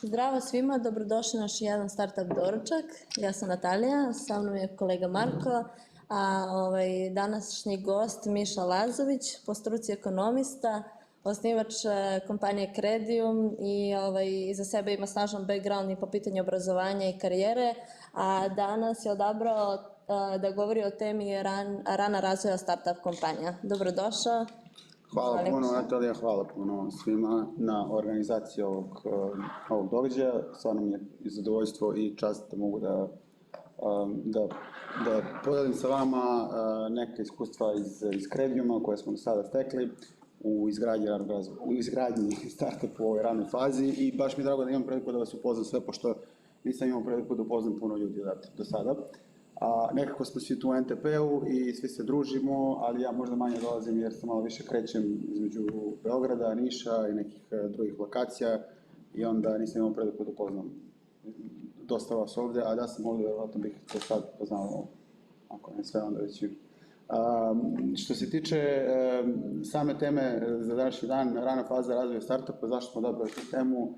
Zdravo svima, dobrodošli na naš jedan startup doručak. Ja sam Natalija, sa mnom je kolega Marko, a današnji gost Miša Lazović, po struci ekonomista, osnivač kompanije Credium i iza sebe ima snažan background i po pitanju obrazovanja i karijere, a danas je odabrao da govori o temi rana razvoja startup kompanija. Dobrodošao. Hvala puno, Natalija, hvala puno svima na organizaciji ovog događaja. Stvarno mi je i zadovoljstvo i čast da mogu da podelim sa vama neka iskustva iz Crediuma koje smo do sada stekli u izgradnji startupa u ovoj ranoj fazi i baš mi je drago da imam priliku da vas upoznam sve, pošto nisam imao priliku da upoznam puno ljudi do sada. Nekako smo svi tu u NTP-u i svi se družimo, ali ja možda manje dolazim jer se malo više krećem između Beograda, Niša i nekih drugih lokacija i onda nisam imao priliku da upoznam dosta vas ovde, a da sam ovde, verovatno bih to sad poznao, ako ne sve, onda već i. Što se tiče same teme za današnji dan, rana faza razvoja startupa, zašto smo odabrali tu temu?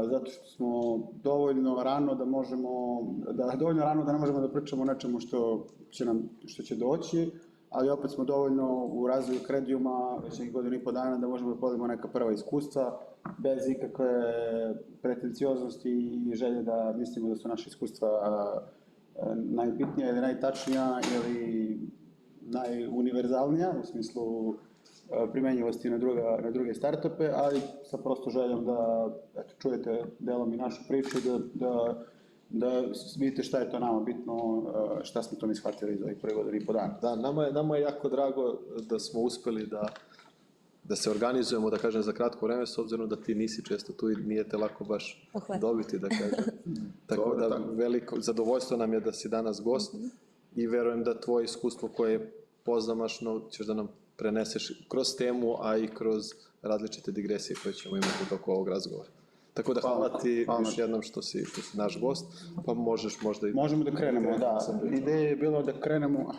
Zato što smo dovoljno rano da ne možemo da pričamo o nečemu što će doći, ali opet smo dovoljno u razvoju Crediuma, već nekih godina i po dana, da možemo da podelimo neka prva iskustva, bez ikakve pretencioznosti i želje da mislimo da su naše iskustva najbitnija ili najtačnija ili najuniverzalnija, u smislu primenjivosti na druge startupe, ali sa prosto željom da čujete delom i našu priču, da vidite šta je to nama bitno, šta smo to mi shvatili za ovih prvi godina i po dana. Da, nama je jako drago da smo uspeli da se organizujemo, da kažem, za kratko vreme, s obzirom da ti nisi često tu i nije te lako baš dobiti, da kažem. Tako da veliko zadovoljstvo nam je da si danas gost i verujem da tvoje iskustvo koje je pozamašno ćeš da nam preneseš kroz temu, a i kroz različite digresije koje ćemo imati u toku ovog razgovora. Tako da hvala ti još jednom što si naš gost, pa možeš možda i... Možemo da krenemo, da. Ideja je bilo da krenemo,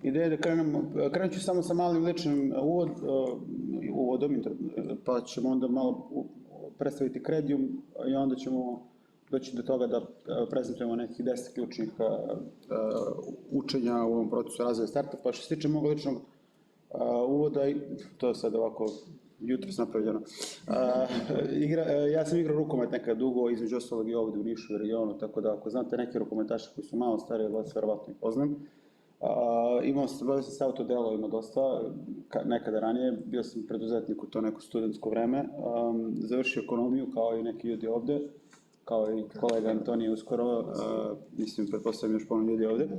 Ideja je da krenut ću samo sa malim ličnim uvodom, pa ćemo onda malo predstaviti Credium i onda ćemo doći do toga da prezentujemo nekih 10 ključnih učenja u ovom procesu razvoja startupa. Što se tiče mog ličnog uvoda, to je sad ovako jutros napravljeno. Ja sam igrao rukomet nekada dugo, između ostalog i ovde u Nišu i regionu, tako da ako znate neke rukometaše koji su malo stariji od vas, verovatno i poznam. Bavio sam se autodelovima dosta, nekada ranije, bio sam preduzetnik u to neko studentsko vreme, završio ekonomiju kao i neki ljudi ovde, kao i kolega Antonije uskoro, mislim, pretpostavljam još puno ljudi ovde.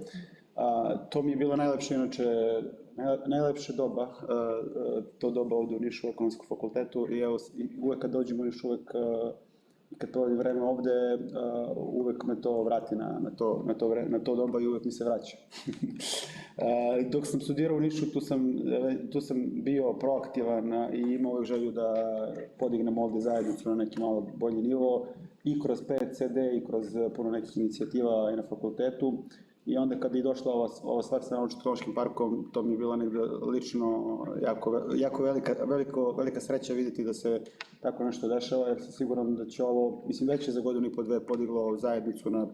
To mi je bilo najlepše, inače, najlepše doba, to doba ovde u Nišu u ekonomskom fakultetu i evo, uvek kad dođem u Nišu, uvek, i kad provodim vreme ovde, uvek me to vrati na to doba i uvek mi se vraća. Dok sam studirao u Nišu, tu sam bio proaktivan i imao uvek želju da podignem ovde zajednicu na neki malo bolji nivo i kroz PCD i kroz puno nekih inicijativa i na fakultetu. I onda kada je došla ova stvar sa naučno-tehnološkim parkom, to mi je bila negde lično jako velika sreća vidjeti da se tako nešto dešava, jer sam siguran da će ovo, mislim, već je za godinu i po dve podiglo zajednicu na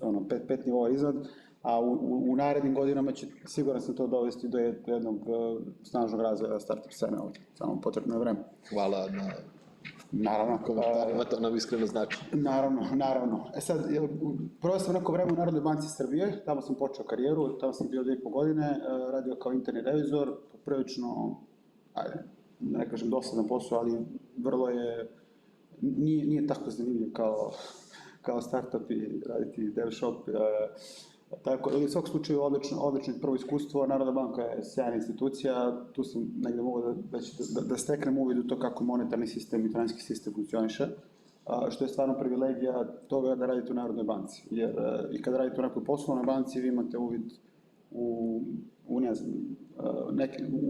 5 nivoa iznad, a u narednim godinama će, siguran sam, to dovesti do jednog snažnog razvoja startup scene ovde. Samo potrebno je vreme. Hvala na komentarima, to nam iskreno znači. Naravno. Sad, proveo sam neko vreme u Narodnoj banci Srbije, tamo sam počeo karijeru, tamo sam bio 2,5 godine, radio kao interni revizor, prilično, ne kažem dosadan posao, ali vrlo je, nije tako zanimljiv kao startup i raditi dev shop. Tako, u svakom slučaju odlično prvo iskustvo, Narodna banka je sjajna institucija, tu sam negde mogao da steknem uvid u to kako monetarni sistem i finansijski sistem funkcioniše, što je stvarno privilegija toga da radite u Narodnoj banci, jer i kada radite u nekoj poslovnoj banci vi imate uvid u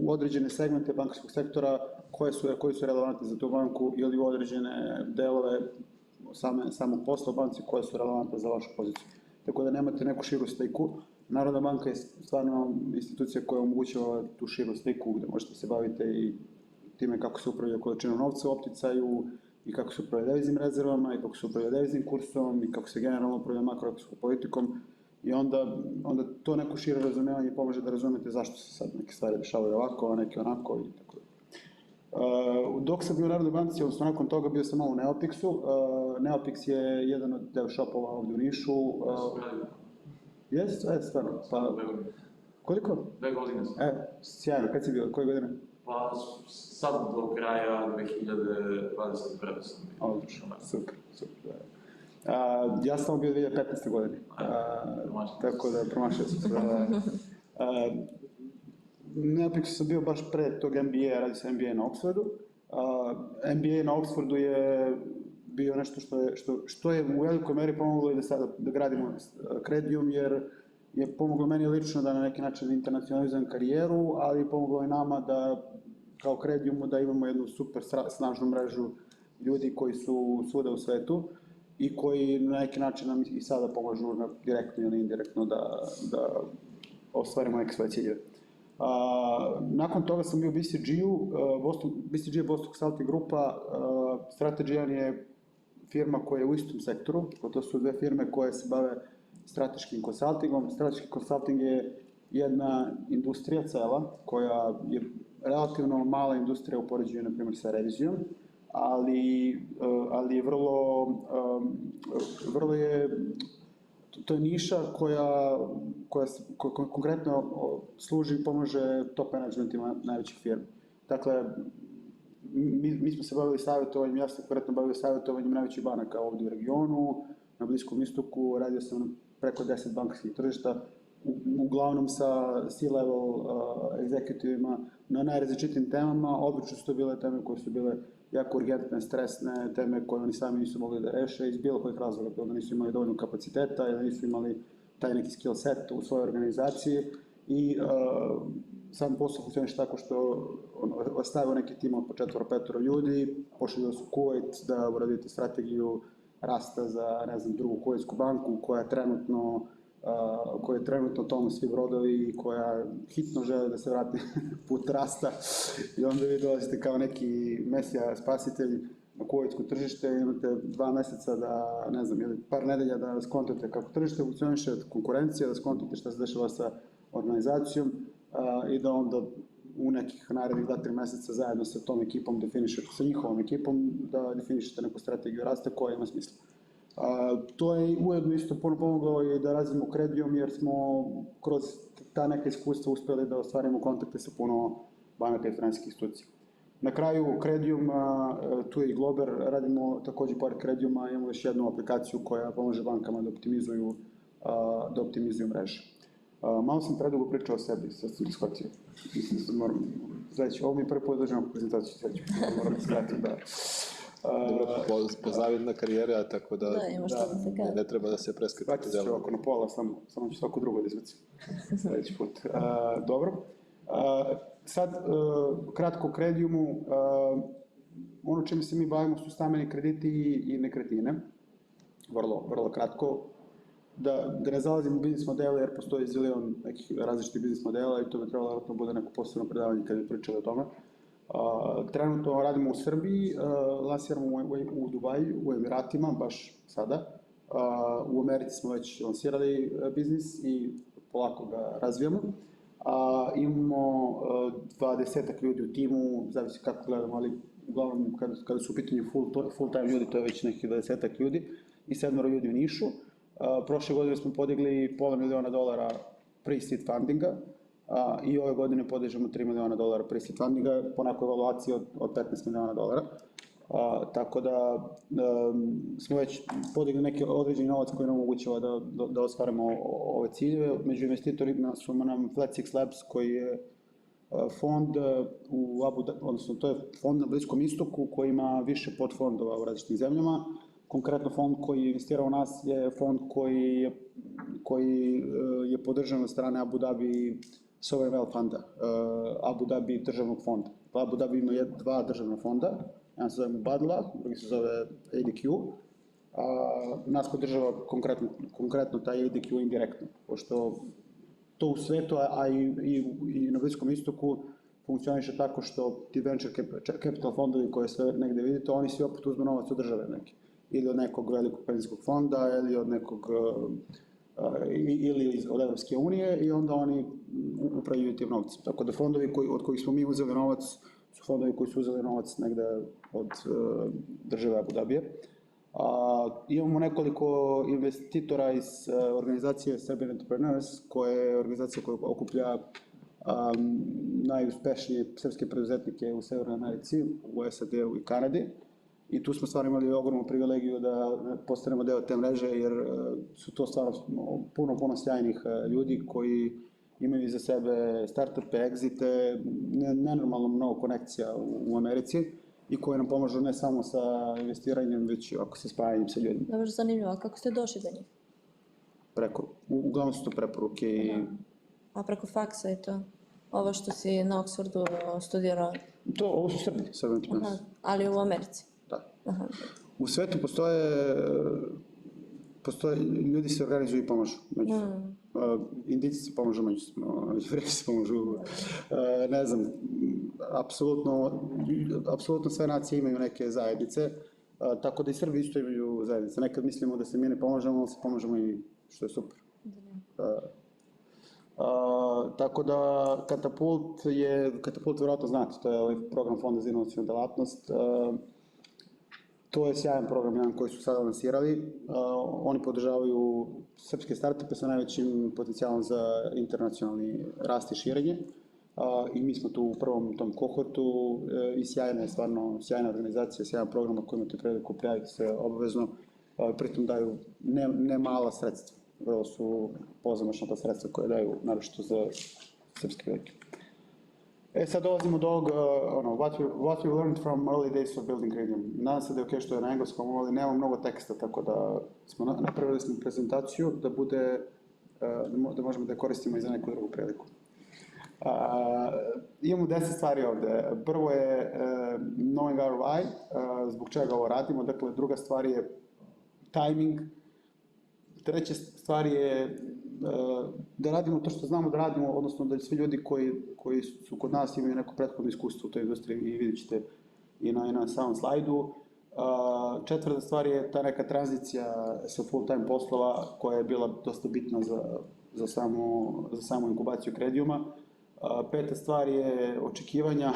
određene segmente bankarskog sektora koji su relevantni za tu banku ili u određene delove samog posla u banci koje su relevantne za vašu poziciju. Tako da nemate neku širu sliku. Narodna banka je stvarno institucija koja omogućava tu širu sliku gde možete se baviti i time kako se upravlja količinom novca u opticaju i kako se upravlja deviznim rezervama, i kako se upravlja deviznim kursom, i kako se generalno upravlja makroekonomskom politikom, i onda to neko šire razumevanje pomaže da razumete zašto se sad neke stvari dešavaju ovako, a neke onako i tako da. Dok sam bio u Narodnoj banci, odnosno nakon toga bio sam malo u Neopixu. Neopix je jedan od dev shopova ovdje u Nišu. Jeste, stvarno. Pa, koliko? 2 godine sam. Sjajno, kad si bio, koje godine? Pa sad do kraja 2021. sam bio. Odlično, super. Ja sam bio 2015. godine, tako da promašio sam se. Neopixu sam bio baš pre tog MBA, radi se MBA na Oxfordu. MBA na Oxfordu je bio nešto što je u velikoj meri pomoglo i da sada da gradimo Credium, jer je pomoglo meni lično da na neki način internacionalizujem karijeru, ali je pomoglo i nama da kao Crediumu da imamo jednu super snažnu mrežu ljudi koji su svuda u svetu i koji na neki način nam i sada pomažu direktno ili indirektno da ostvarimo neke svoje ciljeve. Nakon toga sam bio u BCG-u, BCG je Boston Consulting grupa, Strategy je firma koja je u istom sektoru, to su dve firme koje se bave strateškim konsultingom. Strateški konsulting je jedna industrija cela, koja je relativno mala industrija u poređenju, na primjer, sa revizijom, ali je vrlo je, to je niša koja konkretno služi i pomaže top managementima najvećih firmi. Dakle, mi smo se bavili savjetovanjem, ja sam konkretno bavio savjetovanjem najvećih banaka ovdje u regionu, na Bliskom istoku, radio sam preko 10 bankarskih tržišta, uglavnom sa C-level egzekutivima na najrazličitijim temama. Obično su to bile teme koje su bile jako urgentne, stresne, teme koje oni sami nisu mogli da reše iz bilo kojih razloga, bilo da nisu imali dovoljno kapaciteta ili nisu imali taj neki skill set u svojoj organizaciji i sam posao funkcioniše tako što ostavio neki tim od po 4-5 ljudi, pošli su u Kuvajt da uradite strategiju rasta za, ne znam, drugu kuvajtsku banku koja je trenutno tonu svi brodovi i koja hitno žele da se vrati put rasta i onda vi dolazite kao neki mesija spasitelj na kuvajtsko tržište i imate 2 meseca da, ne znam, ili par nedelja da skontate kako tržište funkcioniše, konkurencija, da skontate šta se dešava sa organizacijom i da onda u nekih narednih 2-3 meseca zajedno sa tom ekipom definišete, sa njihovom ekipom, da definišete neku strategiju rasta koja ima smisla. To je ujedno isto puno pomoglo i da razvijemo Credium jer smo kroz ta neka iskustva uspjeli da ostvarimo kontakte sa puno banaka i finansijskih institucija. Na kraju Credium, tu je i Glober, radimo također pored Crediuma, imamo još jednu aplikaciju koja pomaže bankama da optimizuju mreže. Malo sam predugo pričao o sebi, sad sam shvatio. Moram reći, ovo mi je prvi put državno prezentaciju, sad ću moram skratiti da... Dobro, pozavidna karijera, tako da ne treba da se preskače. Vratit ću ovako na pola, samo ću svako drugo da izbacim sljedeći put. Dobro. Sad, kratko o Crediumu. Ono čime se mi bavimo su stambeni krediti i nekretnine. Vrlo kratko. Da ne zalazim u biznis modele jer postoji zilion nekih različitih biznis modela i to bi trebalo da bude neko posebno predavanje kada bi pričali o tome. Trenutno radimo u Srbiji, lansiramo u Dubaju, u Emiratima, baš sada. U Americi smo već lansirali biznis i polako ga razvijamo. Imamo 20 ljudi u timu, zavisi kako gledamo, ali uglavnom kada su u pitanju full time ljudi, to je već nekih 20 ljudi i 7 ljudi u Nišu. Prošle godine smo podigli $500,000 pre-seed fundinga i ove godine podižemo $3 miliona pre-seed fundinga po nekoj evaluaciji od $15 miliona. Tako da smo već podigli neki određeni novac koji nam omogućava da ostvarimo ove ciljeve. Među investitorima su nam Flat6 Labs koji je fond odnosno to je fond na Bliskom istoku koji ima više podfondova u različitim zemljama. Konkretno fond koji je investirao u nas je fond koji je podržan od strane Abu Dhabi Sovereign Wealth Funda, Abu Dhabi državnog fonda. Abu Dhabi ima 2 državna fonda, jedan se zove Badla, drugi se zove ADQ. Nas podržava konkretno taj ADQ indirektno, pošto to u svetu, a i na Bliskom istoku funkcioniše tako što ti venture capital fondovi koje sve negde vidite, oni svi opet uzme novac od države neki. Ili od nekog velikog penzijskog fonda, ili od nekog ili od Evropske unije i onda oni upravljaju tim novcem. Tako da fondovi od kojih smo mi uzeli novac su fondovi koji su uzeli novac negde od države Abu Dhabije. Imamo nekoliko investitora iz organizacije Serbian Entrepreneurs, koja je organizacija koja okuplja najuspešnije srpske preduzetnike u Severnoj Americi, u SAD-u i Kanadi. I tu smo stvarno imali ogromnu privilegiju da postanemo deo te mreže, jer su to stvarno puno sjajnih ljudi koji imaju iza sebe startupe, egzite, nenormalno mnogo konekcija u Americi i koji nam pomažu ne samo sa investiranjem, već ako se spajanjem sa ljudima. Da, baš zanimljivo. A kako ste došli do njih? Uglavnom su to preporuke i... A preko faksa je to? Ovo što si na Oxfordu studirao? Ovo su Srbi entrepreneurs. Ali u Americi? Da. U svetu postoje, ljudi se organizuju i pomažu međusobno. Indijci se pomažu međusobno, Jevreji se pomažu, ne znam, apsolutno sve nacije imaju neke zajednice, tako da i Srbi isto imaju zajednice. Nekad mislimo da se mi ne pomažemo, ali se pomažemo i što je super. Tako da Katapult vjerojatno znate, to je ovaj program Fonda za inovacijnu delatnost. To je sjajan program jedan koji su sada lansirali. Oni podržavaju srpske startupe sa najvećim potencijalom za internacionalni rast i širenje. I mi smo tu u prvom tom kohortu i sjajna je stvarno, sjajna organizacija, sjajan program koji imate priliku prijaviti se obavezno. Pritom daju ne mala sredstva. Vrlo su pozamašna ta sredstva koje daju, naročito za srpske velike. Sad dolazimo do ovog, what we learned from early days of building Radium. Nadam se da je okej što je na engleskom, ali nema mnogo teksta, tako da smo napravili smo prezentaciju da možemo da je koristimo i za neku drugu priliku. Imamo 10 stvari ovde. Prvo je knowing our why, zbog čega ovo radimo. Dakle, druga stvar je timing. Treća stvar je da radimo to što znamo da radimo, odnosno da svi ljudi koji su kod nas imaju neko prethodno iskustvo u toj industriji i vidjet ćete i na samom slajdu. Četvrta stvar je ta neka tranzicija sa full-time poslova koja je bila dosta bitna za samu inkubaciju Crediuma. Peta stvar je očekivanja.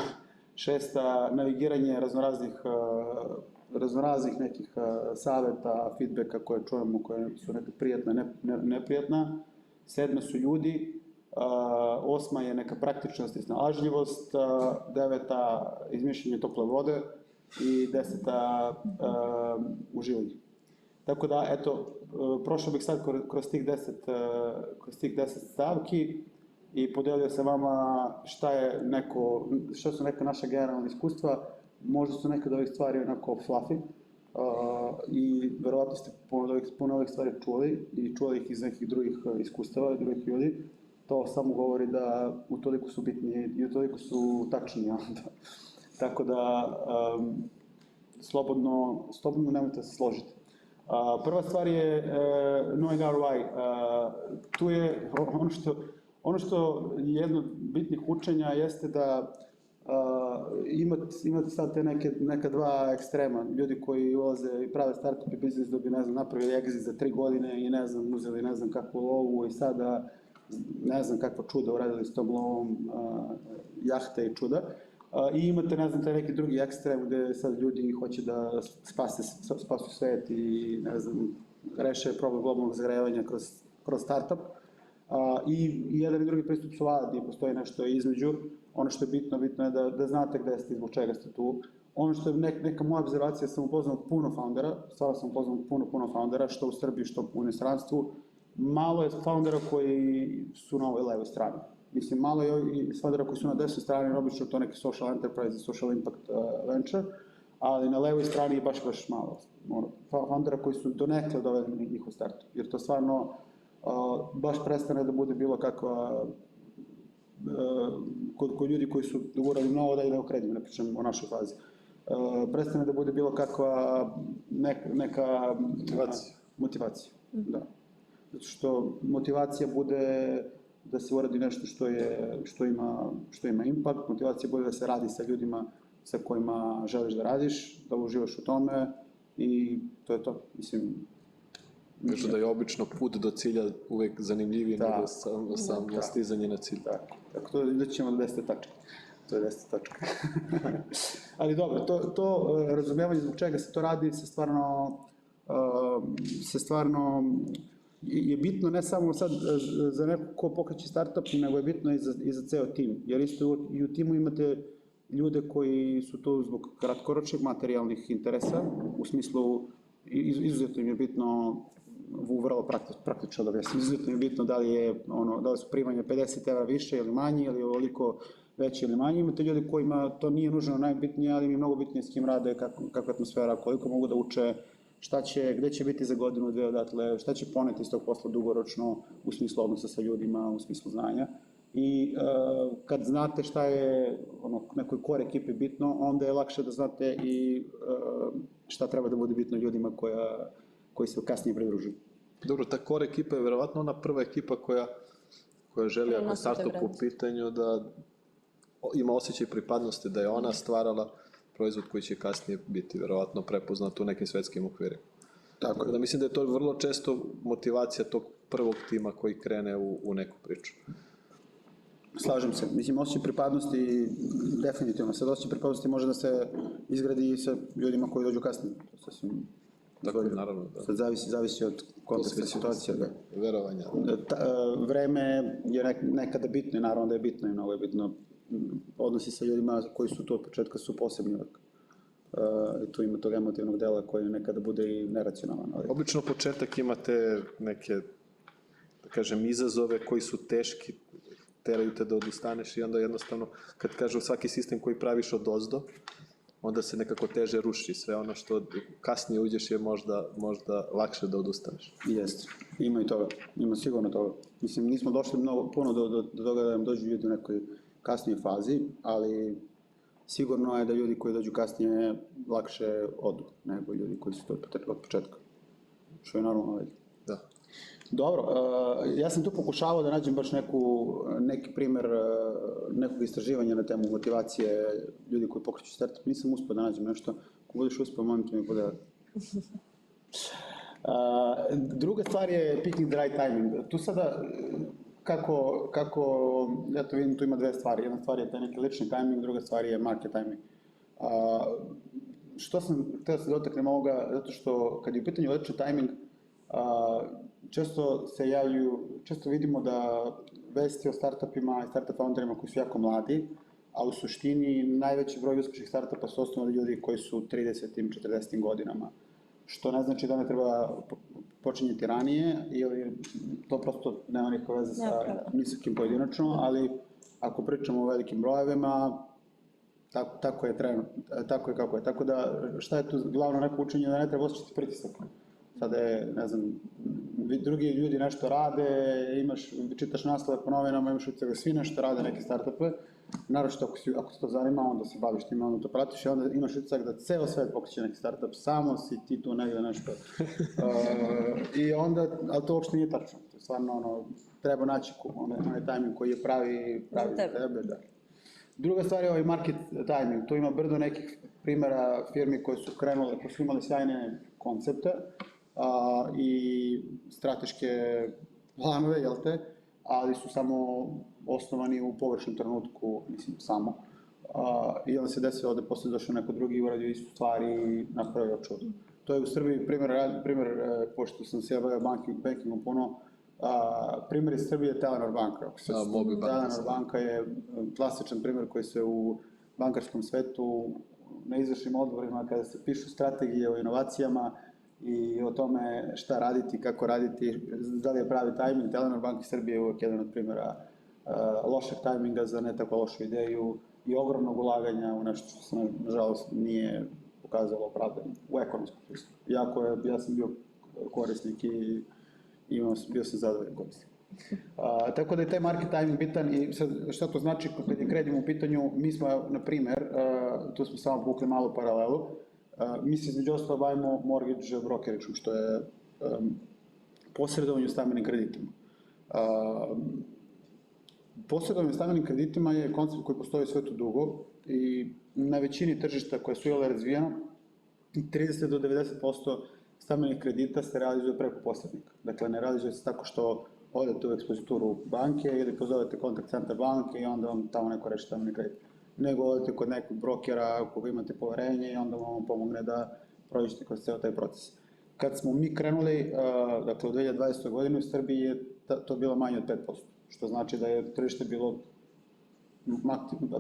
Šesta, navigiranje raznoraznih nekih saveta, feedbacka koje čujemo, koje su neka prijatna, neprijatna. Sedma su ljudi. Osma je neka praktičnost i snalažljivost. Deveta, izmišljanje tople vode. I 10. uživanje. Tako da, eto, prošao bih sad kroz tih 10 stavki i podelio sa vama šta su neka naša generalna iskustva. Možda su neke od ovih stvari onako fluffy i verovatno ste puno ovih stvari čuli i čuli ih iz nekih drugih iskustava, drugih ljudi. To samo govori da utoliko su bitni i utoliko su tačni. Tako da, slobodno nemojte se složiti. Prva stvar je knowing our why. Tu je ono što je jedno od bitnih učenja jeste da imate sad te neka dva ekstrema. Ljudi koji ulaze i prave startup i biznis da bi, napravili exit za 3 godine i uzeli kakvu lovu i sada kakva čuda uradili s tom lovom, jahte i čuda. I imate, taj neki drugi ekstrem gde sad ljudi hoće da spasu svet i, reše problem globalnog zagrevanja kroz startup. I jedan i drugi pristup su validni, postoji nešto između. Ono što je bitno je da znate gde ste i zbog čega ste tu. Ono što je neka moja obzervacija, sam upoznao puno foundera, stvarno sam upoznao puno foundera, što u Srbiji, što u inostranstvu. Malo je foundera koji su na ovoj levoj strani. Mislim, malo je i foundera koji su na desnoj strani, obično to neki social enterprise, social impact venture, ali na levoj strani je baš malo. Foundera koji su donekle dovedeni njihov startup, jer to stvarno baš prestane da bude bilo kakva, kod ljudi koji su dogurali mnogo da ide u Credium, ne pričam o našoj fazi, prestane da bude bilo kakva neka motivacija. Da. Zato što motivacija da se uradi nešto što ima impact, motivacija bude da se radi sa ljudima sa kojima želiš da radiš, da uživaš u tome i to je to. Mislim, kažu da je obično put do cilja uvek zanimljiviji nego samo stizanje na cilj. Tako to da ćemo do 10. tačke. To je 10. tačka. Ali dobro, to razumijevanje zbog čega se to radi se stvarno je bitno ne samo sad za neko ko pokreće startup, nego je bitno i za ceo tim. Jer isto i u timu imate ljude koji su tu zbog kratkoročnih materijalnih interesa, u smislu izuzetno im je bitno, vrlo praktično da objasnim, izuzetno im je bitno da li su primanja 50 € više ili manje, ili ovoliko veće ili manje. Imate ljudi kojima to nije nužno najbitnije, ali im je mnogo bitnije s kim rade, kakva atmosfera, koliko mogu da uče, gde će biti za godinu, dve odatle, šta će poneti iz tog posla dugoročno u smislu odnosa sa ljudima, u smislu znanja. I kad znate šta je nekoj core ekipi bitno, onda je lakše da znate i šta treba da bude bitno ljudima koji se kasnije pridružuju. Dobro, ta core ekipa je verovatno ona prva ekipa koja želi, ako je startup u pitanju, da ima osjećaj pripadnosti, da je ona stvarala proizvod koji će kasnije biti verovatno prepoznat u nekim svetskim okvirima. Tako da mislim da je to vrlo često motivacija tog prvog tima koji krene u neku priču. Slažem se. Mislim, osjećaj pripadnosti, definitivno. Sad osjećaj pripadnosti može da se izgradi i sa ljudima koji dođu kasnije. Tako je, naravno, da. Sad zavisi od konteksta situacije. Verovanja. Vreme je nekada bitno i naravno da je bitno i mnogo je bitno. Odnosi sa ljudima koji su tu od početka su posebni. Tu ima tog emotivnog dela koji nekada bude i neracionalan. Obično početak imate neke, da kažem, izazove koji su teški, teraju te da odustaneš i onda jednostavno, kad kažu svaki sistem koji praviš od ozdo, onda se nekako teže ruši. Sve ono što kasnije uđeš je možda lakše da odustaneš. Jeste. Ima i toga. Ima sigurno toga. Mislim, nismo došli puno do toga da nam dođu ljudi u nekoj kasnijoj fazi, ali sigurno je da ljudi koji dođu kasnije lakše odu nego ljudi koji su to od početka. Što je normalno. Da. Dobro, ja sam tu pokušavao da nađem baš neki primer nekog istraživanja na temu motivacije ljudi koji pokreću startup. Nisam uspio da nađem nešto. Ako budeš uspio, molim te mi podelati. Druga stvar je picking the right timing. Tu sada, kako ja to vidim, tu ima dve stvari. Jedna stvar je taj neki lični timing, druga stvar je market timing. Što sam htio da se dotaknem ovoga, zato što kad je u pitanju lični timing, često vidimo da vesti o startupima i startup founderima koji su jako mladi, a u suštini najveći broj uspešnih startupa su osnovali ljudi koji su 30-im, 40-im godinama. Što ne znači da ne treba počinjeti ranije, ili to prosto nema nikakve veze sa nisakim pojedinačno, ali ako pričamo o velikim brojevima, tako je kako je. Tako da, šta je tu glavno neko učenje, da ne treba osjećati pritisak. Sada je, ne znam, drugi ljudi nešto rade, čitaš naslove po novinama, imaš utisak da svi nešto rade, neke startupe. Naravno, ako se to zanima, onda se baviš tim, onda to pratiš i onda imaš utisak da ceo svet pokreće neki startup, samo si ti tu negde nešto. I onda, ali to uopšte nije tačno. To je stvarno, treba naći onaj timing koji je pravi za tebe. Da. Druga stvar je ovaj market timing. Tu ima brdo nekih primjera firmi koje su krenule, koje su imali sjajne koncepte i strateške planove, jel te, ali su samo osnovani u pogrešnom trenutku, mislim, samo. I onda se desilo da posle došao neko drugi i uradio istu stvar i napravio čudo. To je u Srbiji primjer, pošto sam se bavio bankingom puno, primjer iz Srbije je Telenor banka. Telenor banka je klasičan primjer koji se u bankarskom svetu na izvršnim odborima, kada se pišu strategije o inovacijama i o tome šta raditi, kako raditi, da li je pravi tajming. Telenor banka Srbije je uvijek jedan od primjera lošeg tajminga za ne tako lošu ideju i ogromnog ulaganja u nešto što se nažalost nije pokazalo opravdano u ekonomskom smislu. Ja sam bio korisnik i bio sam zadovoljan korisnik. Tako da je taj market timing bitan i šta to znači kad je kredit u pitanju, mi smo, na primer, tu smo samo povukli malu paralelu, mi se između ostalo bavimo mortgage brokerage, što je posredovanje u stambenim kreditima. Posredovanje stambenim kreditima je koncept koji postoji u svetu dugo i na većini tržišta koje su razvijeno, 30 do 90% stambenih kredita se realizuje preko posrednika. Dakle, ne realizuje se tako što odete u ekspozituru banke ili pozovete kontakt centar banke i onda vam tamo neko reši stambeni kredit. Nego odete kod nekog brokera koga imate poverenje i onda vam pomogne da prođete kroz ceo taj proces. Kad smo mi krenuli, dakle u 2020. godini u Srbiji je to bilo manje od 5%, što znači da je tržište bilo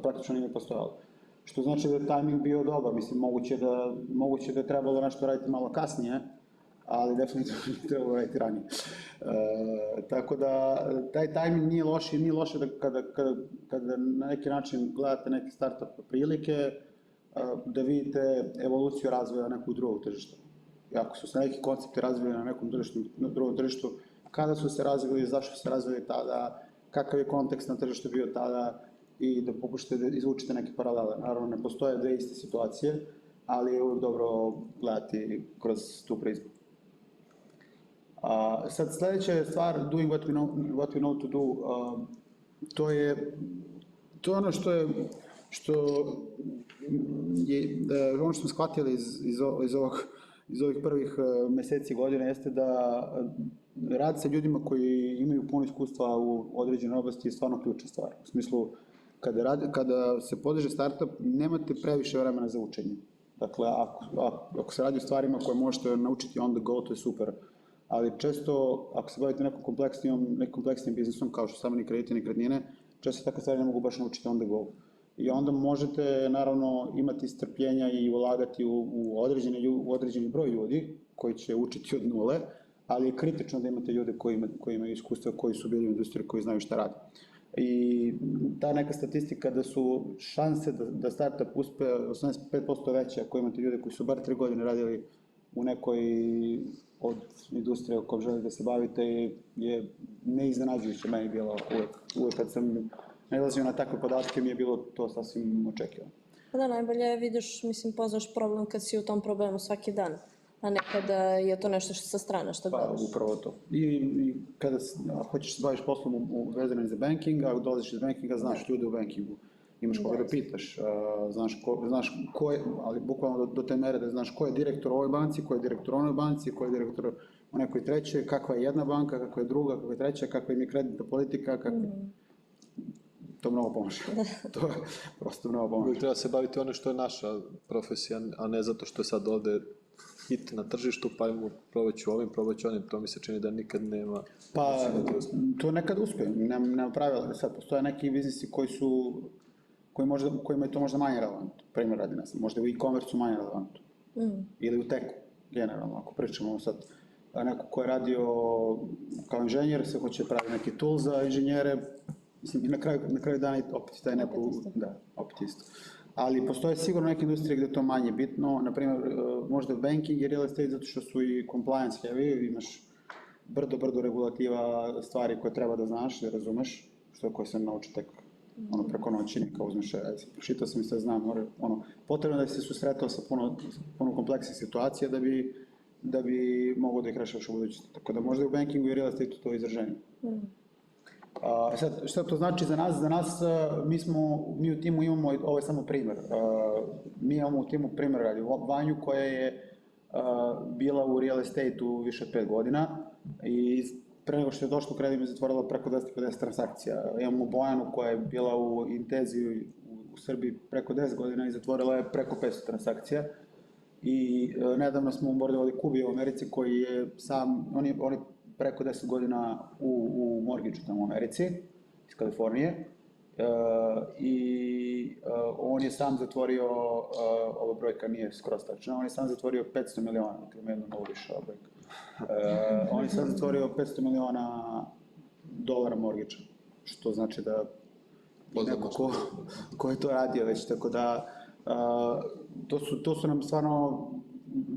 praktično nije postojalo. Što znači da je tajming bio dobar, mislim, moguće da je trebalo nešto raditi malo kasnije, ali definitivno nije trebalo raditi ranije. Tako da, taj tajming nije loše da kada na neki način gledate neke start-up prilike, da vidite evoluciju razvoja nekog drugog tržišta. I ako su se neki koncepti razvili na nekom drugom tržištu, kada su se razvili, zašto su se razvili tada, kakav je kontekst na tržištu bio tada i da pokušate da izvučite neke paralele. Naravno, ne postoje dve iste situacije, ali je uvijek dobro gledati kroz tu prizmu. Sad, sledeća je stvar, doing what we know to do. To je ono što smo shvatili iz ovih prvih meseci godine, jeste da rad sa ljudima koji imaju puno iskustva u određenoj oblasti je stvarno ključna stvar. U smislu, kada se podiže startup, nemate previše vremena za učenje. Dakle, ako se radi o stvarima koje možete naučiti on the go, to je super. Ali često, ako se bavite nekom kompleksnim biznisom, kao što stambeni krediti i nekretnine, često takve stvari ne mogu baš naučiti on the go. I onda možete, naravno, imati strpljenja i ulagati u određeni broj ljudi koji će učiti od nule, ali je kritično da imate ljude koji imaju iskustva, koji su bili u industriji, koji znaju šta rade. I ta neka statistika da su šanse da startup uspe 85% veće ako imate ljude koji su bar 3 godine radili u nekoj od industrije o kojoj želite da se bavite je neiznenađujuće meni bilo uvek kad sam nailazio na takve podatke mi je bilo to sasvim očekivano. Da, najbolje vidiš, mislim, poznaš problem kad si u tom problemu svaki dan, a ne kada je to nešto što sa strane što gledaš. Pa, upravo to. I kada hoćeš se baviš poslom vezanim za banking, a dolaziš iz bankinga, znaš ljude u bankingu. Imaš koga da pitaš, znaš ko je, ali bukvalno do te mere da znaš ko je direktor u ovoj banci, ko je direktor u onoj banci, ko je direktor u nekoj trećoj, kakva je jedna banka, kakva je druga, kakva je treća, kakva im je kreditna politika, to mnogo pomaže. To je prosto mnogo pomaže. Uvijek treba se baviti ono što je naša profesija, a ne zato što je sad ovde hit na tržištu, pa ajmo probaću ovim, probaću onim, to mi se čini da nikad nema. Pa, to nekad uspe, nema pravila. Sad, postoje neki biznisi kojima je to možda manje relevantno. Primjer radi nas, možda u e-commerce-u manje relevantno. Ili u teku, generalno, ako pričamo sad. Neko ko je radio kao inženjer, se hoće pravi neki tool za inženjere, mislim, i na kraju dana opet taj neko, da, opet isto. Ali postoje sigurno neke industrije gde je to manje bitno, na primjer, možda banking i real estate, zato što su i compliance heavy, imaš brdo regulativa, stvari koje treba da znaš, da razumeš, koje se nauči tek preko noći, kao uzmeš, pročitao sam i sve znam, potrebno da si se susretao sa puno kompleksnih situacija da bi mogo da ih rešavaš u budućnosti. Tako da možda u bankingu i real estate to izraženje. Sad, šta to znači za nas? Za nas, mi u timu imamo, ovo je samo primer, mi imamo u timu primer radi Vanju koja je bila u real estate-u više od 5 godina i pre nego što je došlo u kredit mi zatvorila preko 250 transakcija. Imamo Bojanu koja je bila u Inteziji u Srbiji preko 10 godina i zatvorila je preko 500 transakcija. I nedavno smo onboardovali Kubi u Americi koji je on je preko 10 godina u mortgage-u tamo u Americi, iz Kalifornije. I on je sam zatvorio, ova brojka nije skroz tačna, on je sam zatvorio 500 miliona, dakle ima jedno novo više ova brojka. On je sam zatvorio 500 miliona dolara mortgage-a, što znači da neko ko je to radio već, tako da to su nam stvarno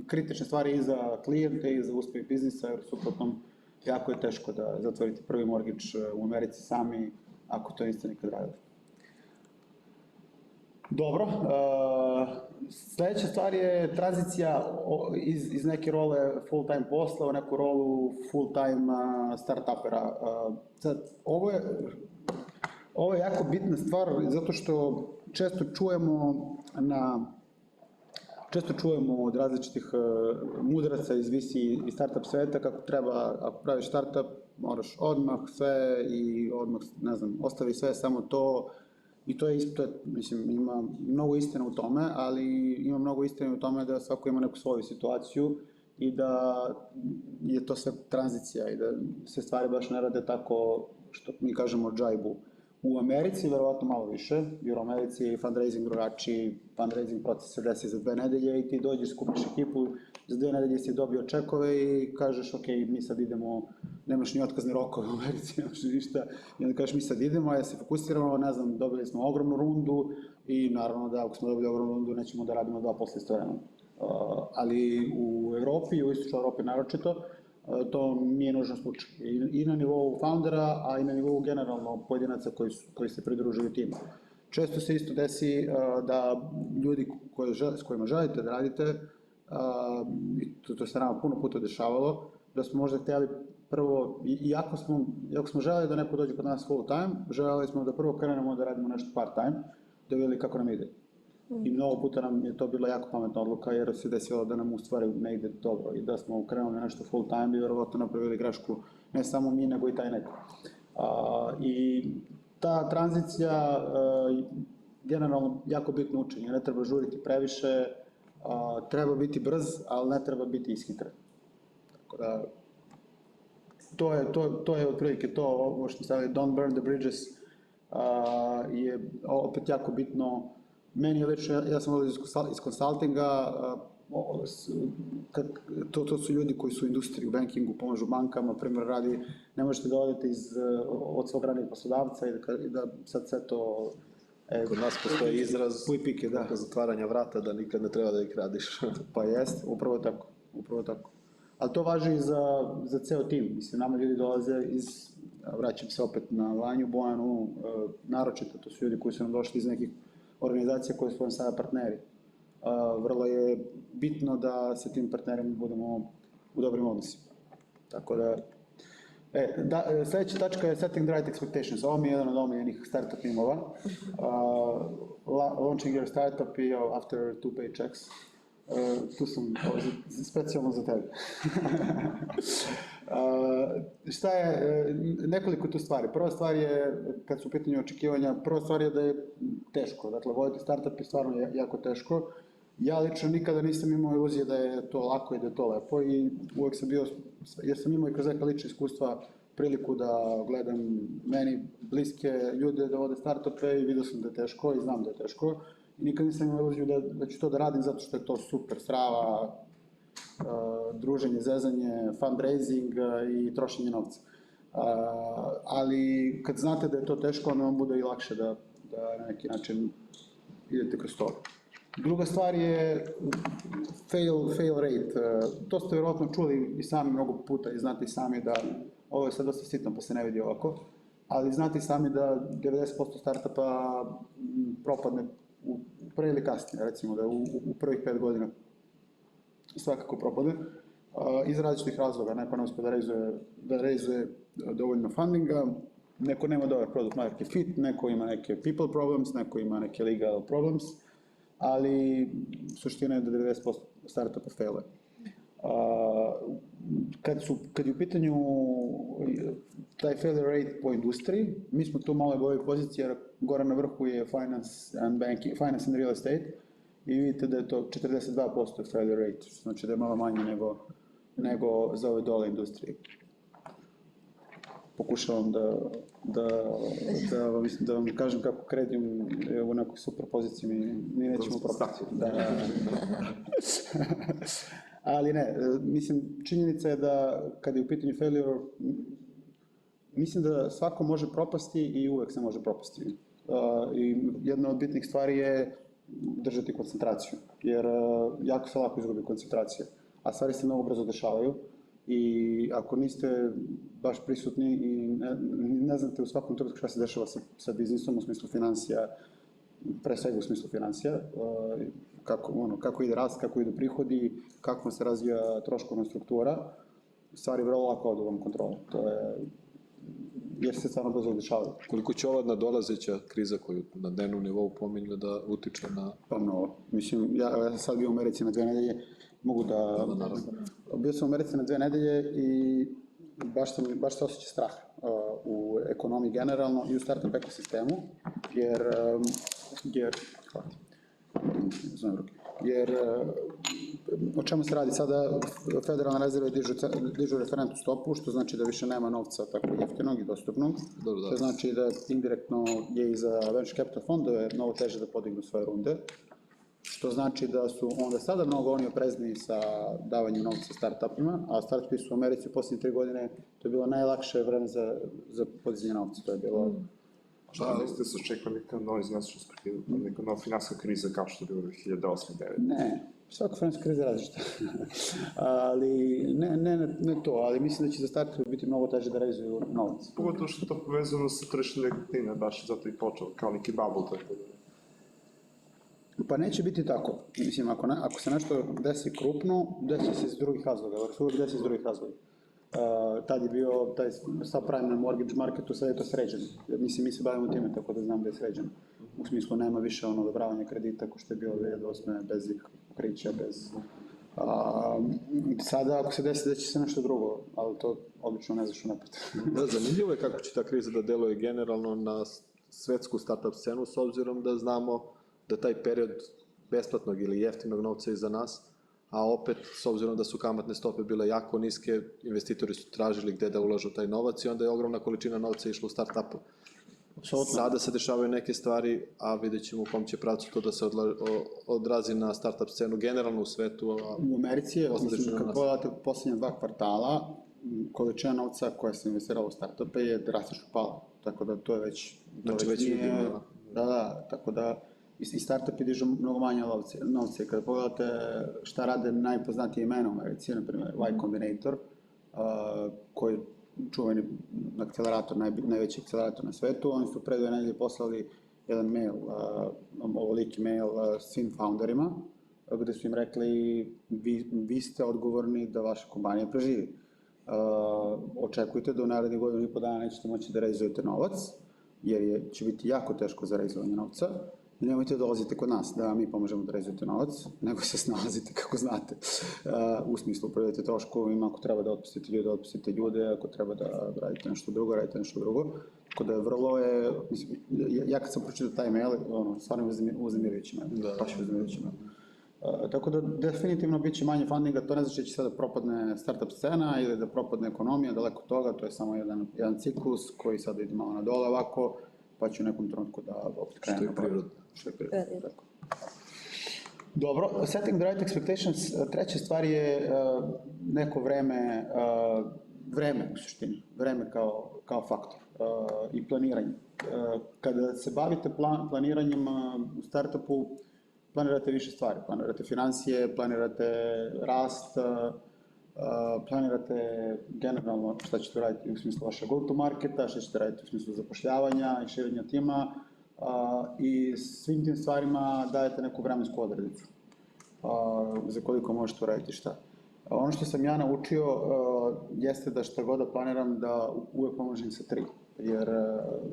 kritične stvari i za klijente i za uspeh biznisa, jer suprotno jako je teško da zatvorite prvi mortgage u Americi sami, ako to niste nikad radili. Dobro, sledeća stvar je tranzicija iz neke role full-time posla u neku rolu full-time start-upera. Sad, ovo je, Ovo je jako bitna stvar zato što često čujemo od različitih mudraca iz VC i startup sveta kako treba, ako praviš startup, moraš odmah sve i odmah, ne znam, ostavi sve, samo to. I to je isto, mislim, ima mnogo istine u tome, ali ima mnogo istine u tome da svako ima neku svoju situaciju i da je to sve tranzicija i da se stvari baš ne rade tako što mi kažemo džajbu. U Americi verovatno malo više, jer u Americi je fundraising drugačiji, fundraising proces se desi za 2 nedelje i ti dođeš, skupiš ekipu, za 2 nedelje si dobio čekove i kažeš ok, mi sad idemo, nemaš ni otkazni rokove u Americi, nemaš ništa, i onda kažeš mi sad idemo, ja se fokusiramo, ne znam, dobili smo ogromnu rundu i naravno da ako smo dobili ogromnu rundu nećemo da radimo 2 posla istovremeno. Ali u Evropi, u istočnoj Evropi naročito, to nije nužno slučaj. I na nivou foundera, a i na nivou generalno pojedinaca koji se pridružuju timu. Često se isto desi da ljudi s kojima želite da radite, i to se nama puno puta dešavalo, da smo možda htjeli prvo, iako smo želeli da neko dođe kod nas full time, želeli smo da prvo krenemo da radimo nešto part time, da vidjeli kako nam ide. I mnogo puta nam je to bila jako pametna odluka jer se desilo da nam u stvari ne ide dobro i da smo krenuli nešto full time i vjerovatno napravili grešku ne samo mi nego i taj neko. I ta tranzicija generalno jako bitno učenje, ne treba žuriti previše, treba biti brz, ali ne treba biti ishitren. Tako da, to je otprilike to, ovo što stavili don't burn the bridges, je opet jako bitno. Meni je lično, ja sam ovdje iz konsultinga, to su ljudi koji su u industriji, u bankingu, pomažu bankama, primjer radi, ne možete da odete od svog radnog poslodavca i da sad sve to... Kod nas postoji izraz pike, da. Nakon zatvaranja vrata da nikad ne treba da ih radiš. Pa jest, upravo tako. Ali to važi i za ceo tim, mislim, nama ljudi dolaze vraćam se opet na Vanju, Bojanu, naročito, to su ljudi koji su nam došli iz nekih organizacija koje su vam sada partneri. Vrlo je bitno da sa tim partnerima budemo u dobrim odnosima. Tako da, sljedeća tačka je setting the right expectations. Ovo mi je jedan od omiljenih startup timova. Launching your startup i after 2 paychecks. Tu sam specijalno za tebe. Šta je, nekoliko tu stvari. Prva stvar je, kad su u pitanju očekivanja, prva stvar je da je teško. Dakle, voditi startup je stvarno jako teško. Ja lično nikada nisam imao iluzije da je to lako i da je to lepo i uvek sam bio, jer sam imao i kroz neka lična iskustva priliku da gledam meni bliske ljude da vode startupe i vidio sam da je teško i znam da je teško. I nikad nisam imao iluziju da ću to da radim zato što je to super, strava, druženje, zezanje, fundraising i trošenje novca. Ali kad znate da je to teško, onda vam bude i lakše da na neki način idete kroz to. Druga stvar je fail rate. To ste vjerojatno čuli i sami mnogo puta i znate i sami da, ovo je sad dosta sitno pa se ne vidi ovako, ali znate i sami da 90% startupa propadne pre ili kasnije, recimo da u prvih 5 godina svakako propadne, iz različitih razloga. Neko ne uspije da reizuje dovoljno fundinga, neko nema dobar product market fit, neko ima neke people problems, neko ima neke legal problems, ali suština je da 90% startupa failuje. Kad je u pitanju taj failure rate po industriji, mi smo tu malo u ovoj poziciji jer gore na vrhu je finance and real estate i vidite da je to 42% failure rate, što znači da je malo manje nego za ove dole industrije. Pokušavam da vam kažem kako kredim u nekoj super poziciji, mi nećemo propasti. Ali ne, mislim, činjenica je da kada je u pitanju failure, mislim da svako može propasti i uvek se može propasti. I jedna od bitnih stvari je držati koncentraciju, jer jako se lako izgubi koncentracija, a stvari se mnogo brzo dešavaju i ako niste baš prisutni i ne znate u svakom trenutku šta se dešava sa biznisom u smislu financija, pre svega u smislu financija, kako ide rast, kako idu prihodi, kako se razvija troškovna struktura, stvari vrlo lako odu vam kontrole. To je jer se stvarno brzo dešavaju. Koliko će ova nadolazeća kriza koju na dnevnom nivou pominju da utiče na... Pa mnogo. Mislim, ja sam sad bio u Americi na 2 nedelje, mogu da... Bio sam u Americi na 2 nedelje i baš se osjeća strah u ekonomiji generalno i u startup ekosistemu, jer o čemu se radi sada, federalna rezerva dižu referentnu stopu, što znači da više nema novca tako jeftinog i dostupnog, što znači da indirektno je i za venture capital fondove mnogo teže da podignu svoje runde, što znači da su onda sada mnogo oni oprezniji sa davanjem novca startupima, a startupi su u Americi u posljednje 3 godine, to je bilo najlakše vreme za podizanje novca, to je bilo... Šta mislite se očekuje neka nova iznesušnost, neka nova finansijska kriza kao što je bilo 2008-2009? Ne, svaka finansijska kriza je različita. Ali, ne to, ali mislim da će za startupe biti mnogo teže da realizuju novac. Pogotovo što je to povezano sa tržištem nekretnina, baš zato i počeo, kao neki bubble, tako da. Pa neće biti tako. Mislim, ako se nešto desi krupno, desi se iz drugih razloga, jer se uvijek desi iz drugih razloga. Tad je bio taj subprime na mortgage marketu, sad je to sređeno. Mislim, mi se bavimo time, tako da znam da je sređeno. U smislu, nema više odobravanja kredita ko što je bilo 2008. bez ikakvih pokrića, bez... Sada, ako se desi, da će se nešto drugo, ali to obično ne znaš unapred. Da, zanimljivo je kako će ta kriza da deluje generalno na svetsku startup scenu, s obzirom da znamo da taj period besplatnog ili jeftinog novca je iza nas, a opet, s obzirom da su kamatne stope bile jako niske, investitori su tražili gde da ulažu taj novac i onda je ogromna količina novca išla u start-upu. Sada se dešavaju neke stvari, a vidjet ćemo u kom će pravcu to da se odrazi na startup scenu, generalno u svetu. U Americi je, mislim, kad pogledate posljednja 2 kvartala, količina novca koja se investirala u startupe je drastično pala, tako da to je već... Znači već vidimo. Da, tako da i startupi dižu mnogo manje novce. Kada pogledate šta rade najpoznatije imena u Americi, na primjer Y Combinator, koji je čuveni akcelerator, najveći akcelerator na svetu, oni su pre 2 nedelje poslali jedan mail, ovoliki mail svim founderima, gde su im rekli vi ste odgovorni da vaša kompanija preživi. Očekujte da u narednih 1,5 dana nećete moći da realizujete novac, jer će biti jako teško za realizovanje novca. I nemojte dolazite kod nas da mi pomožemo da realizujete novac, nego se snalazite kako znate. U smislu upravljate troškovima, ako treba da otpustite ljude, ako treba da radite nešto drugo, radite nešto drugo. Tako da vrlo je, mislim, ja kad sam pročitao taj mail, stvarno uznemirujući mail, baš uznemirujući mail. Tako da definitivno bit će manje fundinga, to ne znači da će sada propadne startup scena ili da propadne ekonomija, daleko od toga, to je samo jedan ciklus koji sada ide malo na dole ovako, pa će u nekom trenutku da opet krene. Što je prirodno. Tako. Dobro, setting the right expectations, treća stvar je neko vreme u suštini, vreme kao faktor i planiranje. Kada se bavite planiranjem u startupu, planirate više stvari, planirate financije, planirate rast, planirate generalno šta ćete raditi u smislu vašeg go-to-marketa, šta ćete raditi u smislu zapošljavanja i širenja tima i svim tim stvarima dajete neku vremensku odredicu za koliko možete uraditi šta. Ono što sam ja naučio jeste da šta god da planiram da uvek pomnožim sa 3, jer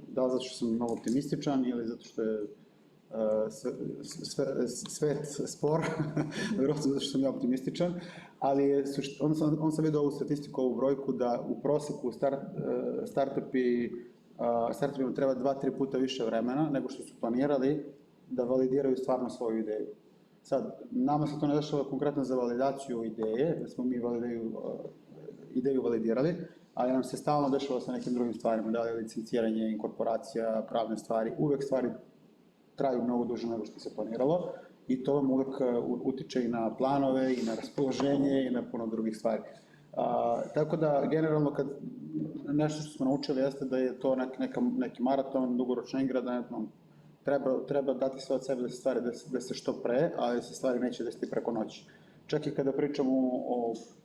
da li zato što sam mnogo optimističan ili zato što je svet spor, vjerojatno zato što sam ja optimističan, ali on sam vidio ovu statistiku, ovu brojku da u proseku startupima treba 2-3 puta više vremena nego što su planirali da validiraju stvarno svoju ideju. Sad, nama se to ne dešava konkretno za validaciju ideje, da smo mi ideju validirali, ali nam se stalno dešava sa nekim drugim stvarima, da li je licenciranje, inkorporacija, pravne stvari, uvek stvari traju mnogo duže nego što se planiralo i to vam uvek utiče i na planove, i na raspoloženje, i na puno drugih stvari. Tako da, generalno, nešto što smo naučili jeste da je to neki maraton, dugoročna igra, da treba dati sve od sebe da se stvari desi što pre, ali se stvari neće desiti preko noći. Čak i kada pričamo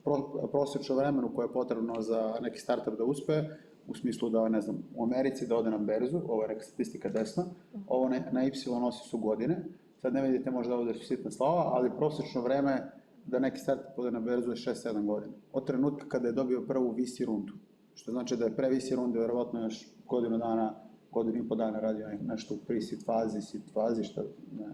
o prosječnom vremenu koje je potrebno za neki startup da uspe, u smislu da, ne znam, u Americi da ode na berzu, ovo je neka statistika desna, ovo na Y nosi su godine, sad ne vidite možda ovdje su sitna slova, ali prosječno vreme da neki startup ode na berzu je 6-7 godina. Od trenutka kada je dobio prvu VC rundu. što znači da je pre VC runde verovatno još godinu i po dana radio nešto u pre-seed fazi, seed fazi,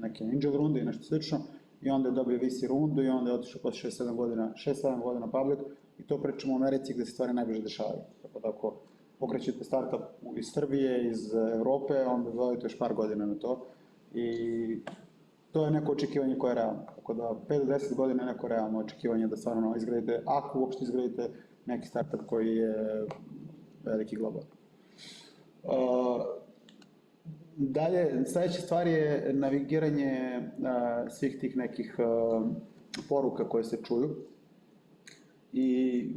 neke angel runde i nešto slično, i onda je dobio VC rundu i onda je otišao posle 6-7 godina public, i to pričamo u Americi gde se stvari najbrže dešavaju. Tako da ako pokrećete startup iz Srbije, iz Evrope, onda dodajete još par godina na to, i to je neko očekivanje koje je realno. Tako da 5 do 10 godina je neko realno očekivanje da stvarno izgradite, ako uopšte izgradite neki startup koji je veliki global. Dalje, sledeća stvar je navigiranje svih tih nekih poruka koje se čuju. I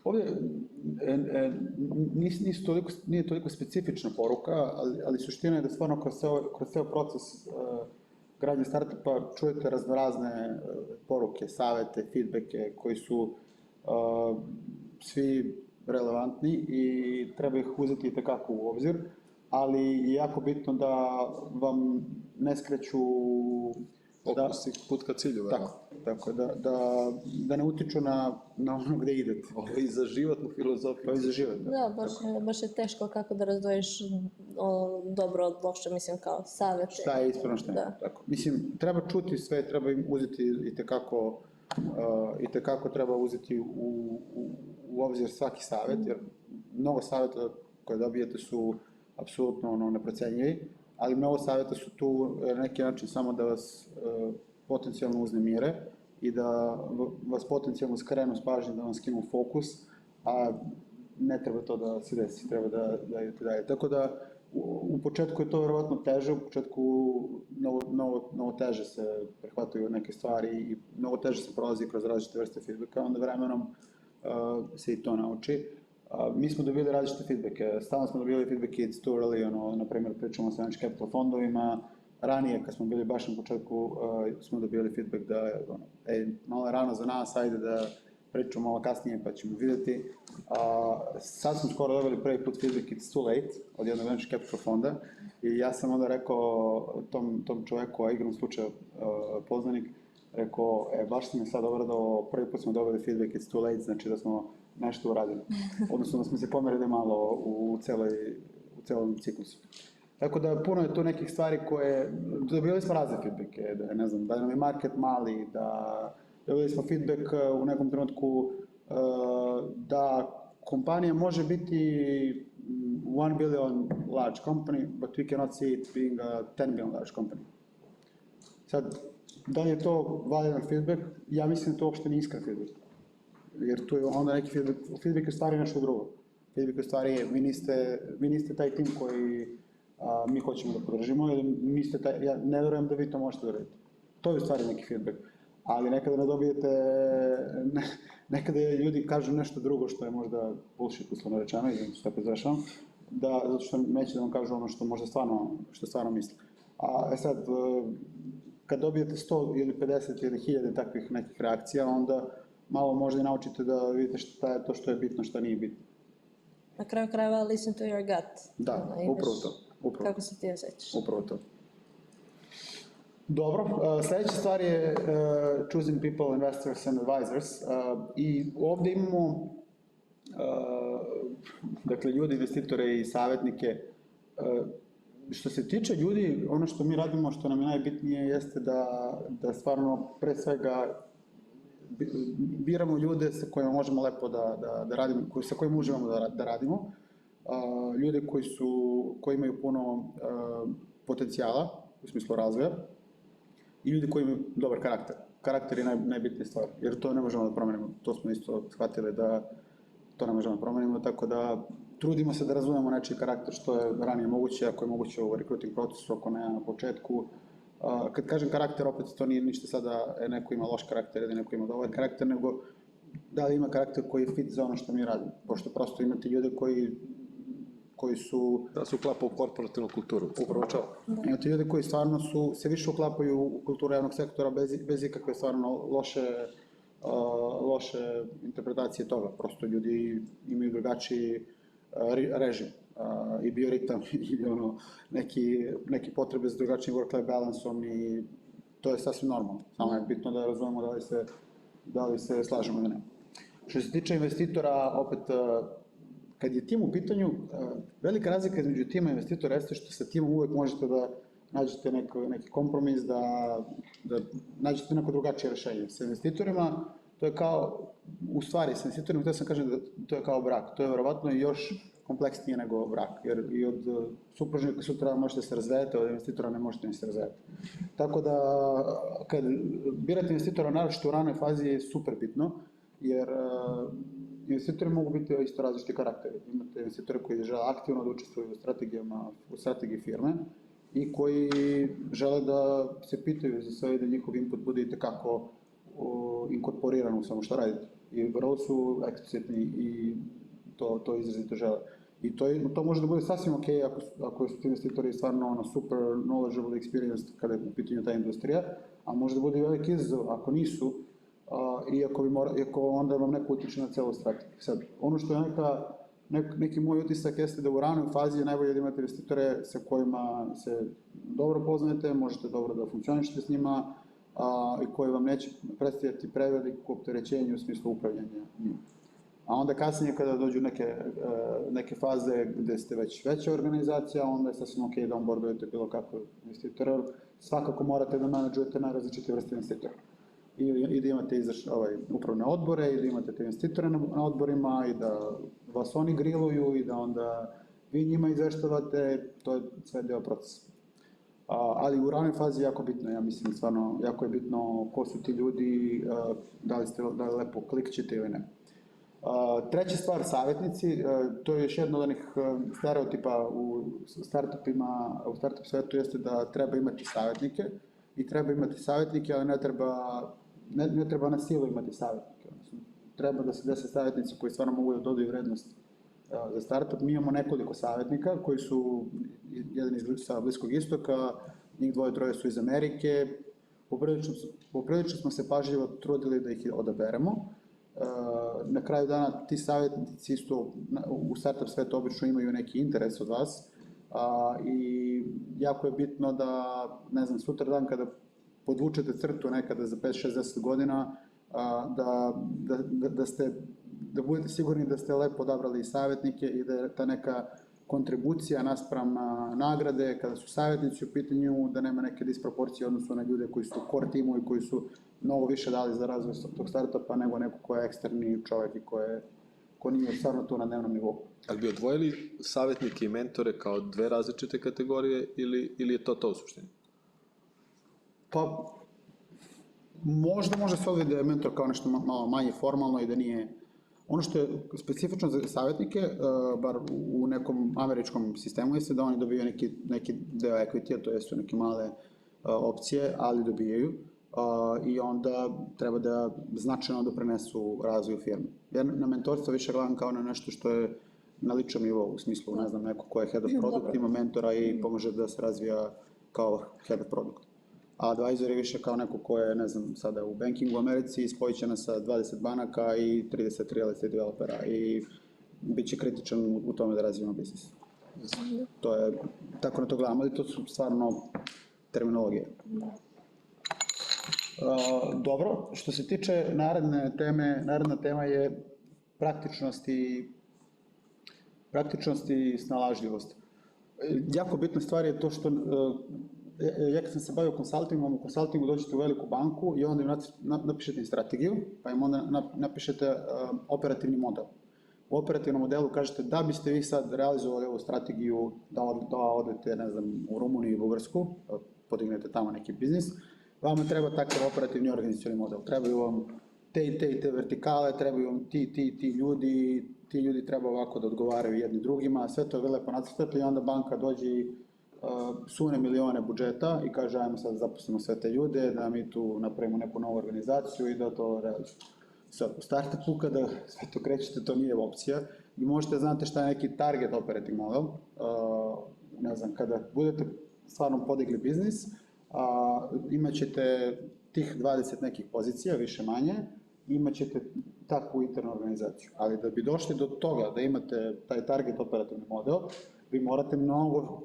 ovdje nije toliko specifična poruka, ali suština je da stvarno kroz ceo proces gradnje startupa čujete raznorazne poruke, savete, feedbacke koji su svi relevantni i treba ih uzeti itekako u obzir, ali je jako bitno da vam ne skreću fokus put ka cilju. Tako, da ne utiču na ono gde idete. Ovo je i za životnu filozofiju. To je i za život, da. Da, baš je teško kako da razdvojiš dobro od loše, mislim, kao savete. Šta je ispravno, šta je. Tako. Mislim, treba čuti sve, treba im uzeti itekako treba uzeti u obzir svaki savet, jer mnogo saveta koje dobijete su apsolutno neprocenjivi, ali mnogo saveta su tu na neki način samo da vas potencijalno uznemire i da vas potencijalno skrenu s pažnje, da vam skinu fokus, a ne treba to da se desi, treba da idete dalje. Tako da u početku je to verovatno teže, u početku mnogo teže se prehvataju neke stvari i mnogo teže se prolazi kroz različite vrste feedbacka, onda vremenom se i to nauči. Mi smo dobili različite feedbacke, stalno smo dobili feedbacke it's too early, na primjer pričamo sa venture capital fondovima, ranije kad smo bili baš na početku smo dobili feedback da malo je rano za nas, ajde da pričamo malo kasnije pa ćemo vidjeti. Sad smo skoro dobili prvi put feedback it's too late od jednog venture capital fonda i ja sam onda rekao tom čoveku, a igrom slučaja poznanik, rekao, baš sam je sad obradao, prvi put smo dobili feedback it's too late, znači da smo nešto uradili. Odnosno da smo se pomerili malo u celom ciklusu. Tako da puno je tu nekih stvari koje, dobili smo razne feedbacke, da nam je market mali, da dobili smo feedback u nekom trenutku da kompanija može biti 1 billion large company, but we cannot see it being a 10 billion large company. Sad, da li je to validan feedback? Ja mislim da to uopšte nije iskren feedback. Jer tu je onda neki feedback je u stvari nešto drugo. Feedback je u stvari vi niste taj tim koji mi hoćemo da podržimo, ili ja ne verujem da vi to možete da radite. To je u stvari neki feedback. Ali nekada ne dobijete, nekada ljudi kažu nešto drugo što je možda bullshit, uslovno rečeno, ili što tako izrašavam, zato što neće da vam kažu ono što možda stvarno misle. Sad, kad dobijete 100 ili 50 ili 1000 takvih nekih reakcija, onda malo možda i naučite da vidite šta je to što je bitno, šta nije bitno. Na kraju krajeva, listen to your gut. Da, upravo to. Kako se ti osjećaš. Upravo to. Dobro, sledeća stvar je choosing people, investors and advisors. I ovde imamo dakle, ljudi, investitore i savjetnike. Što se tiče ljudi, ono što mi radimo, što nam je najbitnije, jeste da stvarno pre svega biramo ljude sa kojima možemo lepo da radimo, sa kojima uživamo da radimo, ljude koji imaju puno potencijala u smislu razvoja i ljudi koji imaju dobar karakter. Karakter je najbitnija stvar, jer to ne možemo da promenimo. To smo isto shvatili da to ne možemo da promenimo, tako da trudimo se da razumemo nečiji karakter što je ranije moguće, ako je moguće u recruiting procesu, ako ne na početku. Kad kažem karakter, opet to nije ništa sada neko ima loš karakter ili neko ima dobar karakter, nego da li ima karakter koji je fit za ono što mi radimo. Pošto prosto imate ljude koji su... Da se uklapa u korporativnu kulturu. Upravo to. Imate ljude koji stvarno se više uklapaju u kulturu javnog sektora bez ikakve stvarno loše interpretacije toga. Prosto ljudi imaju drugačiji režim i bioritam ili neki potrebe za drugačijim work-life balansom i to je sasvim normalno. Samo je bitno da razumemo da li se slažemo ili ne. Što se tiče investitora, opet kad je tim u pitanju, velika razlika između tima i investitora jeste što sa timom uvek možete da nađete neki kompromis, da nađete neko drugačije rešenje. Sa investitorima, to je kao, u stvari, sa investitorima, to sam kažem da to je kao brak, to je verovatno još kompleksnije nego brak, jer i od supružnika sutra možete se razvedete, od investitora ne možete ni se razvedete. Tako da, kad birate investitora, naročito u ranoj fazi, je super bitno, jer investitori mogu biti isto različiti karakteri. Imate investitore koji žele aktivno da učestvuju u strategiji firme i koji žele da se pitaju za sve i da njihov input bude i tekako inkorporiran u samo što radite. I vrlo su eksplicitni i to izrazito žele. I to može da bude sasvim ok ako su ti investitori stvarno super knowledgeable experience kada je u pitanju ta industrija, a može da bude i veliki izazov ako nisu, iako onda vam neko utiče na celu strategiju. Sad, ono što je neki moj utisak jeste da u ranoj fazi je najbolje da imate investitore sa kojima se dobro poznajete, možete dobro da funkcionišete s njima i koji vam neće predstavljati preveliko opterećenje u smislu upravljanja njima. A onda kasnije kada dođu neke faze gde ste već veća organizacija, onda je sasvim ok da onboardujete bilo kakvog investitora. Svakako morate da menadžujete najrazličite vrste investitora. I da imate upravne odbore, i da imate te investitore na odborima, i da vas oni griluju, i da onda vi njima izveštavate, to je sve deo procesa. Ali u ranoj fazi je jako bitno, ja mislim stvarno, jako je bitno ko su ti ljudi, da li lepo klikćete ili ne. Treća stvar, savjetnici, to je još jedno od onih stereotipa u startupima, u startup svetu jeste da treba imati savjetnike i treba imati savjetnike, ali ne treba na silu imati savjetnike. Treba da se dese savjetnici koji stvarno mogu da dodaju vrednost za startup. Mi imamo nekoliko savjetnika koji su jedan sa Bliskog istoka, njih troje su iz Amerike. Poprilično smo se pažljivo trudili da ih odaberemo. Na kraju dana ti savjetnici isto u startup svetu obično imaju neki interes od vas i jako je bitno da, ne znam, sutra dan kada podvučete crtu nekada za 5, 6, 10 godina, da budete sigurni da ste lepo odabrali savjetnike i da je ta neka kontribucija naspram nagrade, kada su savjetnici u pitanju, da nema neke disproporcije odnosno na ljude koji su core timu i koji su mnogo više dali za razvoj tog startupa nego neko ko je eksterni čovjek i ko nije stvarno tu na dnevnom nivou. Ali bi odvojili savjetnike i mentore kao dve različite kategorije ili je to u suštini? Pa, možda može se odvojiti da je mentor kao nešto malo manje formalno i da nije. Ono što je specifično za savjetnike, bar u nekom američkom sistemu, je da oni dobijaju neki deo equity, to jesu neke male opcije, ali dobijaju i onda treba da značajno doprinesu razvoju firme. Ja na mentorstvo više gledam kao na nešto što je na ličnom nivou, u smislu, ne znam, neko ko je head of product, ima mentora i pomaže da se razvija kao head of product. A advisor je više kao neko ko je, ne znam, sada u bankingu u Americi i spojit će nas sa 20 banaka i 30 real estate developera i bit će kritičan u tome da razvijemo biznis. To je, tako na to gledamo, ali to su stvarno terminologije. Dobro, što se tiče naredna tema je praktičnost i snalažljivost. Jako bitna stvar je to što ja kad sam se bavio konsultingom, u konsultingu dođete u veliku banku i onda im napišete strategiju, pa im onda napišete operativni model. U operativnom modelu kažete da biste vi sad realizovali ovu strategiju, da odete, ne znam, u Rumuniju i Bugarsku, podignete tamo neki biznis, vama treba takav operativni organizacioni model. Trebaju vam te vertikale, trebaju vam ti ljudi treba ovako da odgovaraju jedni drugima, sve to je lepo nacrtati i onda banka dođe i sune milione budžeta i kaže ajmo sad zaposlimo sve te ljude, da mi tu napravimo neku novu organizaciju i da to realizujemo. Sad, u startupu kada sve to krećete, to nije opcija i možete znate šta je neki target operating model, ne znam, kada budete stvarno podigli biznis, imat ćete tih 20 nekih pozicija, više manje, imat ćete takvu internu organizaciju. Ali da bi došli do toga da imate taj target operativni model, vi morate mnogo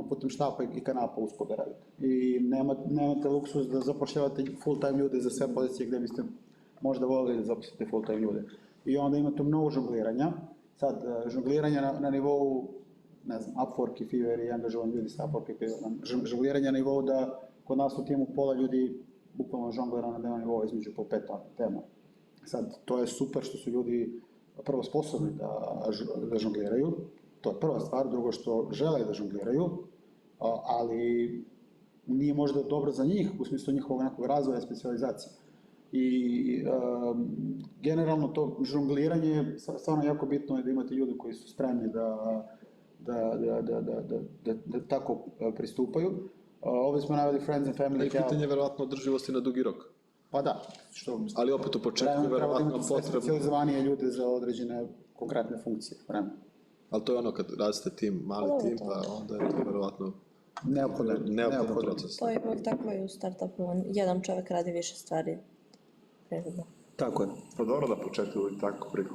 putem štapa i kanapa uspod da radite. I nemate luksus da zapošljavate full time ljude za sve pozicije gde biste možda volili da zaposlite full time ljude. I onda imate mnogo žongliranja Sad, žongliranje na nivou, ne znam, Upwork i Fiverr i angažovan ljudi sa Upwork i Fiverr, žongliranje na nivou da kod nas u timu pola ljudi bukvalno žonglira na dnevnom nivou između po 5 tema. Sad, to je super što su ljudi prvo sposobni da žongliraju, to je prva stvar, drugo što žele da žongliraju, ali nije možda dobro za njih u smislu njihovog nekog razvoja i specijalizacije. I generalno to žongliranje, stvarno jako bitno je da imate ljude koji su spremni da tako pristupaju. Ovdje smo naveli Friends and Family. I pitanje je verovatno održivosti na dugi rok. Pa da. Ali opet u početku je verovatno potrebno. Specializovanije ljude za određene konkretne funkcije. Ali to je ono kad radite tim, mali tim, pa onda je to verovatno neophodan proces. To je uvijek tako i u startupu, jedan čovjek radi više stvari. Tako je. Pa dobro da početi uvijek tako preko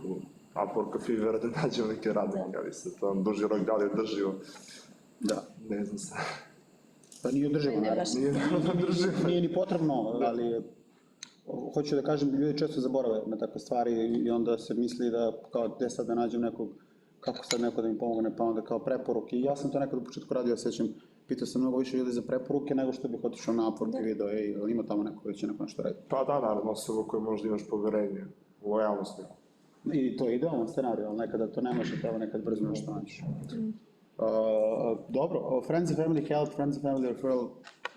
Upworka, Fiverra da nađemo neke radnike, ali se to duži rok da li je održivo. Da. Ne znam se. Pa nije održivo, nije ni potrebno, ali hoću da kažem, ljudi često zaborave na takve stvari i onda se misli da kao gdje sad da nađem nekog, kako sad neko da mi pomogne, pa onda kao preporuke. I ja sam to nekad u početku radio, sjećam, pitao sam mnogo više ljudi za preporuke nego što bih otišao na Upwork i video, ima tamo neko koji će neko nešto raditi. Pa da, naravno, osoba koje možda imaš poverenje, lojalnost. I to je idealan scenarij, ali nekada to nemaš i treba nekad brzo nešto naći. Dobro, Friends and Family Help, Friends and Family Referral,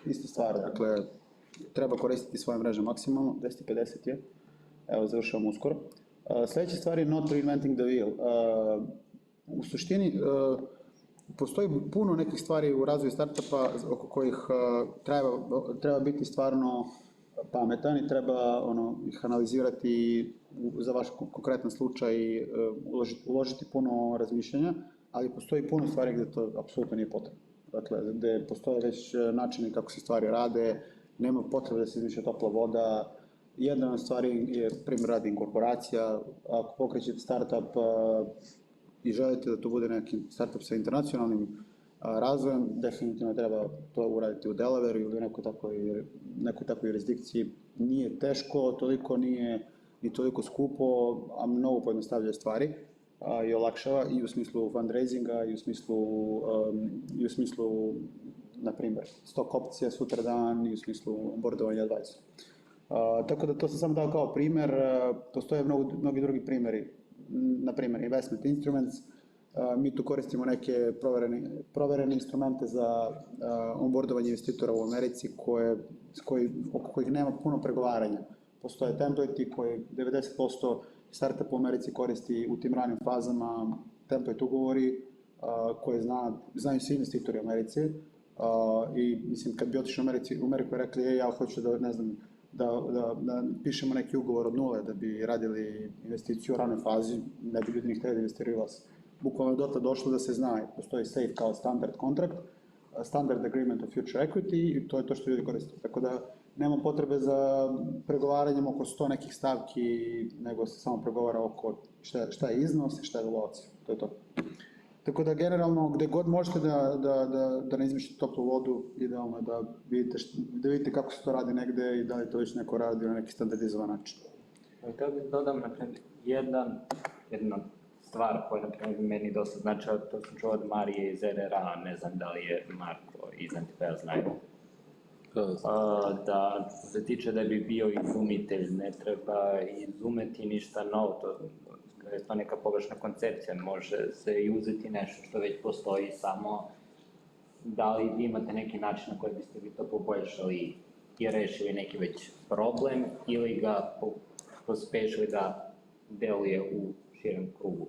ista stvar, dakle, treba koristiti svoje mreže maksimalno, 250 je, evo završavamo uskoro. Sljedeća stvar je not reinventing the wheel. U suštini, postoji puno nekih stvari u razvoju startupa oko kojih treba biti stvarno pametan i treba ih analizirati za vaš konkretan slučaj i uložiti puno razmišljanja, ali postoji puno stvari gdje to apsolutno nije potrebno. Dakle, gdje postoje već načini kako se stvari rade, nema potrebe da se izmišlja topla voda. Jedna od stvari je primjer radi inkorporacija. Ako pokrećete startup i želite da to bude neki startup sa internacionalnim razvojem, definitivno treba to uraditi u Delawareu ili nekoj takvoj jurisdikciji. Nije teško, toliko nije ni toliko skupo, a mnogo pojednostavlja stvari i olakšava i u smislu fundraisinga i u smislu na primjer, stock opcija sutradan i u smislu onboardovanja advisora. Tako da to sam samo dao kao primjer, postoje mnogi drugi primjeri, na primjer investment instruments, mi tu koristimo neke proverene instrumente za onboardovanje investitora u Americi oko kojih nema puno pregovaranja. Postoje template koji 90% startup u Americi koristi u tim ranim fazama, template ugovori koje znaju svi investitori u Americi. I mislim, kad bi otišli u Ameriku i rekli, ja hoću da, ne znam, da pišemo neki ugovor od nule da bi radili investiciju u ranoj fazi, ne bi ljudi ni htjeli da investiraju vas. Bukvalno je dotle došlo da se zna, postoji SAFE kao standard contract, standard agreement of future equity i to je to što ljudi koriste. Tako da nema potrebe za pregovaranjem oko 100 nekih stavki, nego se samo pregovara oko šta je iznos i šta je valuacija. To je to. Tako da generalno gdje god možete da ne izmišljate toplu vodu, idealno je da vidite kako se to radi negdje i da li to već neko radi na neki standardizovan način. Da bih dodam, na primjer, jedna stvar koja je meni dosta značila, to sam čuo od Marije iz RRA, ne znam da li je Marko iz NTP-a znaju. Da što se tiče da bi bio izumitelj, ne treba izumeti ništa novo, to je to neka pogrešna koncepcija, može se i uzeti nešto što već postoji, samo da li vi imate neki način na koji biste vi to poboljšali i rešili neki već problem ili ga pospešili da deluje u širem krugu.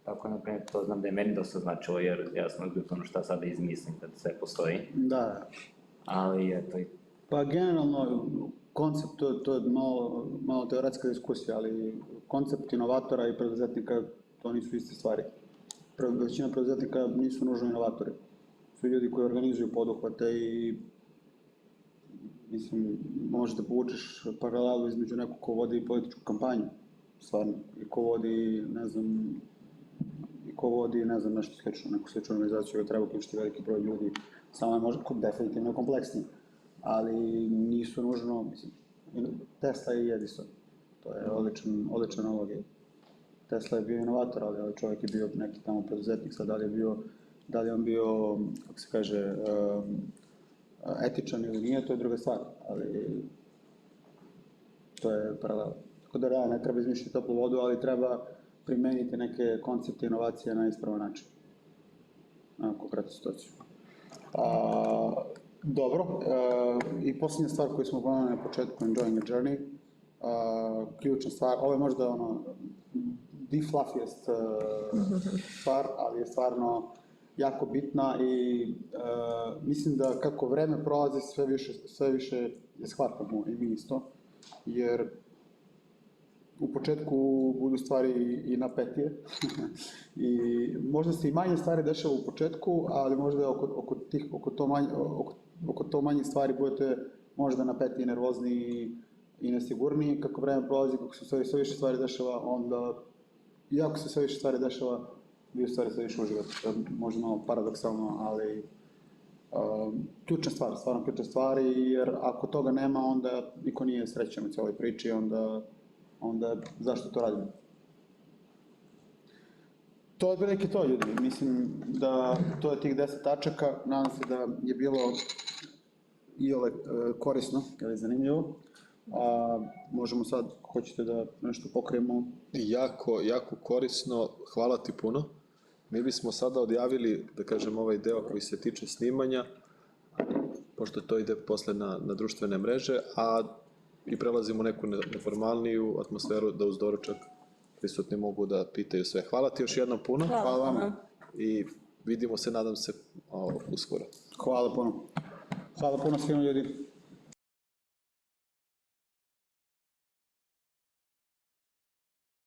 Tako, na primjer, to znam da je meni dosta značilo, jer ja sam odbio šta sada izmislim kad sve postoji. Da. Ali eto i... Pa generalno, koncept, to je malo teoretska diskusija, ali koncept inovatora i preduzetnika, to nisu iste stvari. Većina preduzetnika nisu nužno inovatori. Su ljudi koji organizuju poduhvate i mislim, možeš da povučeš paralelu između nekog ko vodi političku kampanju, stvarno, i ko vodi, nešto slično, neku sličnu organizaciju, treba uključiti veliki broj ljudi, samo je možda definitivno kompleksnije, ali nisu nužno, mislim, Tesla i Edison, to je odlična analogija. Tesla je bio inovator, ali ovaj čovjek je bio neki tamo preduzetnik, sad da li je on bio, kako se kaže, etičan ili nije, to je druga stvar, ali to je paralela. Tako da ne treba izmišljati toplu vodu, ali treba primeniti neke koncepte inovacije na ispravan način, na konkretnu situaciju. Dobro, i posljednja stvar koju smo govorili na početku, enjoying the journey, ključna stvar, ovo je možda ono the fluffiest stvar, ali je stvarno jako bitna i mislim da kako vreme prolazi sve više je shvatamo i mi isto, jer u početku budu stvari i napetije i možda se i manje stvari dešava u početku, ali možda oko to manje stvari budete možda napetiji, nervozni i nesigurniji. Kako vreme prolazi, kako se sve više stvari dešava, onda, iako se sve više stvari dešava, vi u stvari sve više uživate. To je možda malo paradoksalno, ali ključna stvar, stvarno ključna stvar, jer ako toga nema, onda niko nije srećan u cijeloj priči, onda zašto to radimo? To je otprilike to, ljudi. Mislim da to je tih 10 tačaka. Nadam se da je bilo iole korisno ili zanimljivo. Možemo sad, hoćete da nešto pokrijemo? Jako korisno, hvala ti puno. Mi bismo sada odjavili, da kažem, ovaj deo koji se tiče snimanja, pošto to ide posle na društvene mreže, i prelazimo neku neformalniju atmosferu da uz doručak prisutni mogu da pitaju sve. Hvala ti još jednom puno. Hvala vama. I vidimo se, nadam se, uskoro. Hvala puno. Hvala puno svima ljudi.